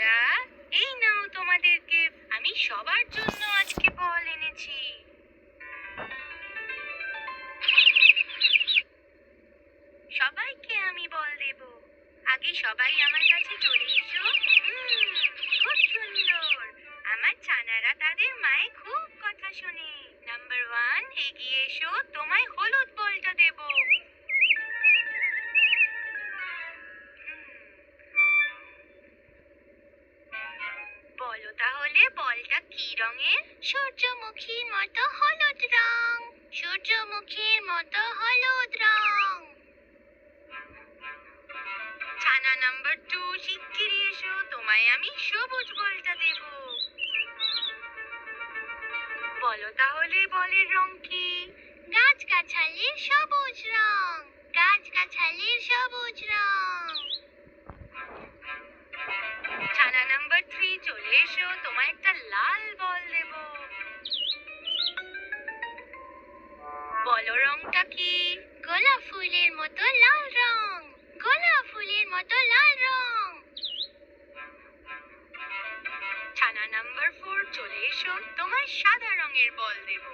বাচ্চারা, এই নাও তোমাদেরকে আমি সবার জন্য আজকে বল এনেছি। সবাইকে আমি বল দেব। আগে সবাই আমার কাছে চলে এসো। খুব সুন্দর। আমার ছানারা তাদের মায়ের খুব কথা শোনে। নাম্বার 1, এগিয়ে এসো, তোমায় হলুদ বলটা দেব। বলো তাহলে বলটা কি রঙের? সূর্যমুখীর মতো হলুদ রং। সূর্যমুখীর মতো হলুদ রং। ছানা নাম্বার 2, শিগগিরই এসো, তোমায় আমি সবুজ বলটা দেব। বলো তাহলে বলের রং কি? গাছগাছালির সবুজ রং। গাছগাছালির সবুজ রং। ছানা নাম্বার 3, চলে এসো, তোমায় একটা লাল বল দেব। বলো রংটা কি? গোলাপ ফুলের মতো লাল রং। গোলাপ ফুলের মতো লাল রং। ছানা নাম্বার 4, চলে এসো, তোমায় সাদা রঙের বল দেব।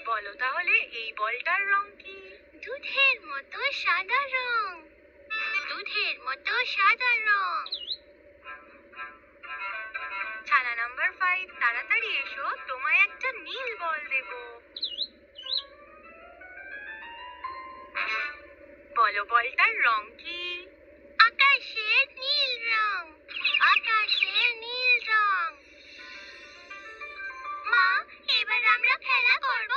বলো তাহলে এই বলটার রং কি? দুধের মতো সাদা রং। দুধের মতো সাদা রং। ছানা নাম্বার 5, তাড়াতাড়ি এসো, তোমায় একটা নীল বল দেব। বলো বলটার রং কি? আকাশের নীল রং। আকাশের নীল রং। মা, এবার আমরা খেলা করব?